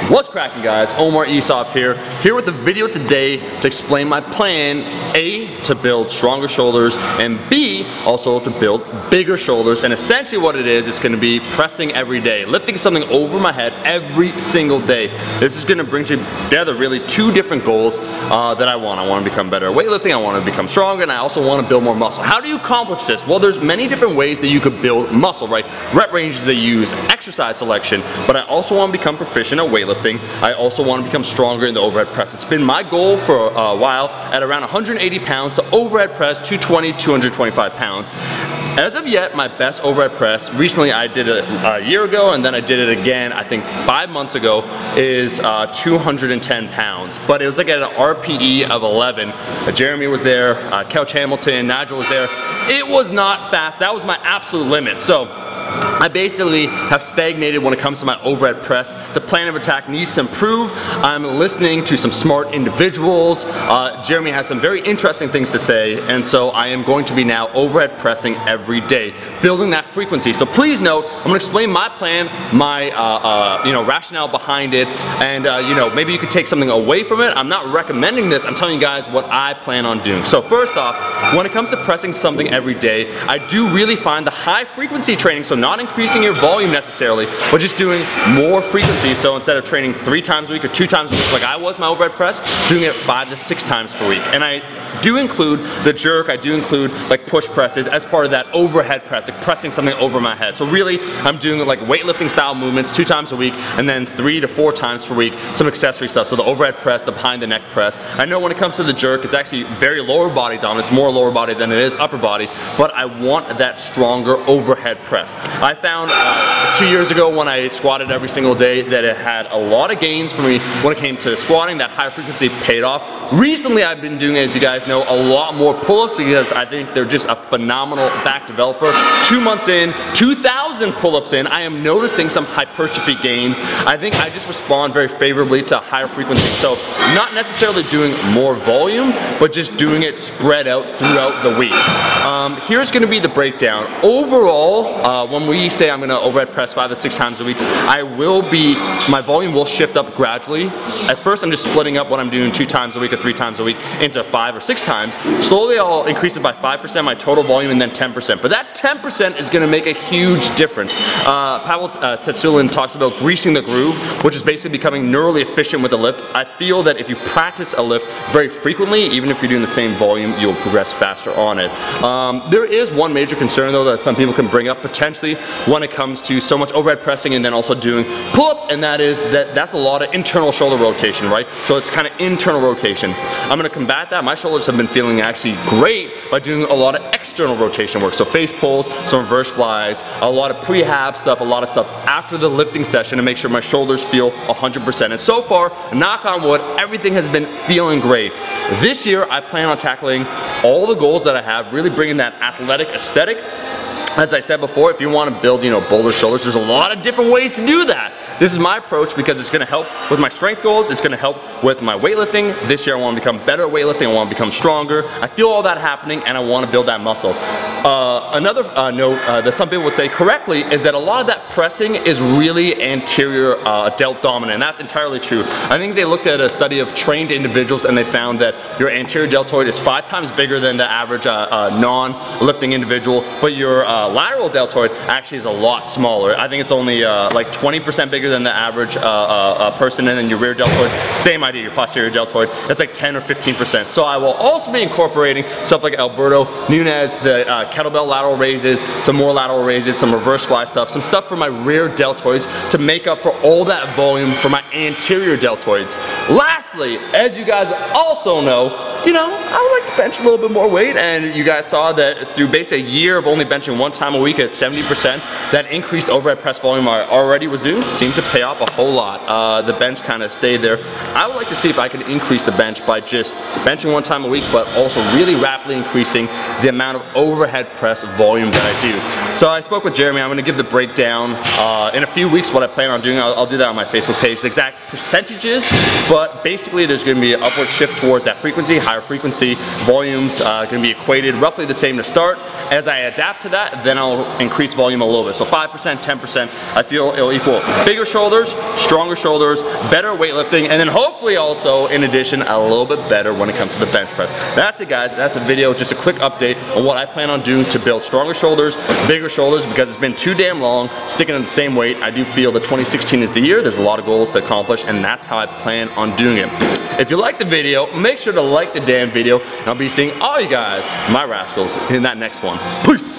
What's cracking, guys? Omar Isov here with a video today to explain my plan, A, to build stronger shoulders, and B, also to build bigger shoulders. And essentially what it is, it's going to be pressing every day, lifting something over my head every single day. This is going to bring together really two different goals that I want. I want to become better at weightlifting, I want to become stronger, and I also want to build more muscle. How do you accomplish this? Well, there's many different ways that you could build muscle, right? Rep ranges they use, exercise selection, but I also want to become proficient at weightlifting. I also want to become stronger in the overhead press. It's been my goal for a while at around 180 pounds to overhead press 220, 225 pounds. As of yet, my best overhead press, recently I did it a year ago and then I did it again, I think 5 months ago, is 210 pounds. But it was like at an RPE of 11. Jeremy was there, Couch Hamilton, Nigel was there. It was not fast, that was my absolute limit. So I basically have stagnated when it comes to my overhead press. The plan of attack needs to improve. I'm listening to some smart individuals. Jeremy has some very interesting things to say, and so I am going to be now overhead pressing every day, building that frequency. So please note, I'm going to explain my plan, my rationale behind it, and maybe you could take something away from it. I'm not recommending this. I'm telling you guys what I plan on doing. So first off, when it comes to pressing something every day, I do really find the high frequency training, so not increasing your volume necessarily, but just doing more frequency. So instead of training 3 times a week or 2 times a week like I was my overhead press, doing it 5 to 6 times per week. And I do include the jerk, I do include like push presses as part of that overhead press, like pressing something over my head. So really, I'm doing like weightlifting style movements 2 times a week, and then 3 to 4 times per week, some accessory stuff. So the overhead press, the behind the neck press. I know when it comes to the jerk, it's actually very lower body dominant. It's more lower body than it is upper body, but I want that stronger overhead press. I found 2 years ago when I squatted every single day that it had a lot of gains for me when it came to squatting. That high frequency paid off. Recently I've been doing, as you guys know, a lot more pull-ups because I think they're just a phenomenal back developer. 2 months in, 2,000 pull-ups in, I am noticing some hypertrophy gains. I think I just respond very favorably to higher frequency. So not necessarily doing more volume, but just doing it spread out throughout the week. Here's going to be the breakdown. Overall, when we say I'm going to overhead press 5 to 6 times a week, my volume will shift up gradually. At first I'm just splitting up what I'm doing 2 times a week or 3 times a week into 5 or 6 times. Slowly I'll increase it by 5%, my total volume, and then 10%. But that 10% is going to make a huge difference. Pavel Tetsulin talks about greasing the groove, which is basically becoming neurally efficient with the lift. I feel that if you practice a lift very frequently, even if you're doing the same volume, you'll progress faster on it. There is one major concern though that some people can bring up potentially when it comes to so much overhead pressing and then also doing pull-ups, and that is that's a lot of internal shoulder rotation, right? So it's kind of internal rotation. I'm going to combat that. My shoulders have been feeling actually great by doing a lot of external rotation work. So face pulls, some reverse flies, a lot of prehab stuff, a lot of stuff after the lifting session to make sure my shoulders feel 100%. And so far, knock on wood, everything has been feeling great. This year, I plan on tackling all the goals that I have, really bringing that athletic aesthetic. As I said before, if you want to build, bolder shoulders, there's a lot of different ways to do that. This is my approach because it's going to help with my strength goals, it's going to help with my weightlifting. This year I want to become better at weightlifting, I want to become stronger. I feel all that happening and I want to build that muscle. Another note that some people would say correctly is that a lot of that pressing is really anterior delt dominant, and that's entirely true. I think they looked at a study of trained individuals and they found that your anterior deltoid is 5 times bigger than the average non-lifting individual, but your lateral deltoid actually is a lot smaller. I think it's only like 20% bigger than the average person, and then your rear deltoid, same idea, your posterior deltoid, that's like 10 or 15%. So I will also be incorporating stuff like Alberto Nunez, the kettlebell lateral raises, some more lateral raises, some reverse fly stuff, some stuff for my rear deltoids to make up for all that volume for my anterior deltoids. Lastly, as you guys also know, I would like to bench a little bit more weight, and you guys saw that through basically a year of only benching 1 time a week at 70%, that increased overhead press volume I already was doing seemed to pay off a whole lot. The bench kind of stayed there. I would like to see if I can increase the bench by just benching 1 time a week, but also really rapidly increasing the amount of overhead press volume that I do. So I spoke with Jeremy. I'm going to give the breakdown in a few weeks what I plan on doing. I'll do that on my Facebook page, the exact percentages, but basically there's going to be an upward shift towards that frequency, higher frequency. Volumes going to be equated roughly the same to start. As I adapt to that, then I'll increase volume a little bit. So 5%, 10%, I feel it'll equal bigger shoulders, stronger shoulders, better weightlifting, and then hopefully also, in addition, a little bit better when it comes to the bench press. That's it, guys. That's a video, just a quick update on what I plan on doing to build stronger shoulders, bigger shoulders, because it's been too damn long sticking at the same weight. I do feel that 2016 is the year. There's a lot of goals to accomplish, and that's how I plan on doing it. If you like the video, make sure to like the damn video, and I'll be seeing all you guys, my rascals, in that next one. Peace!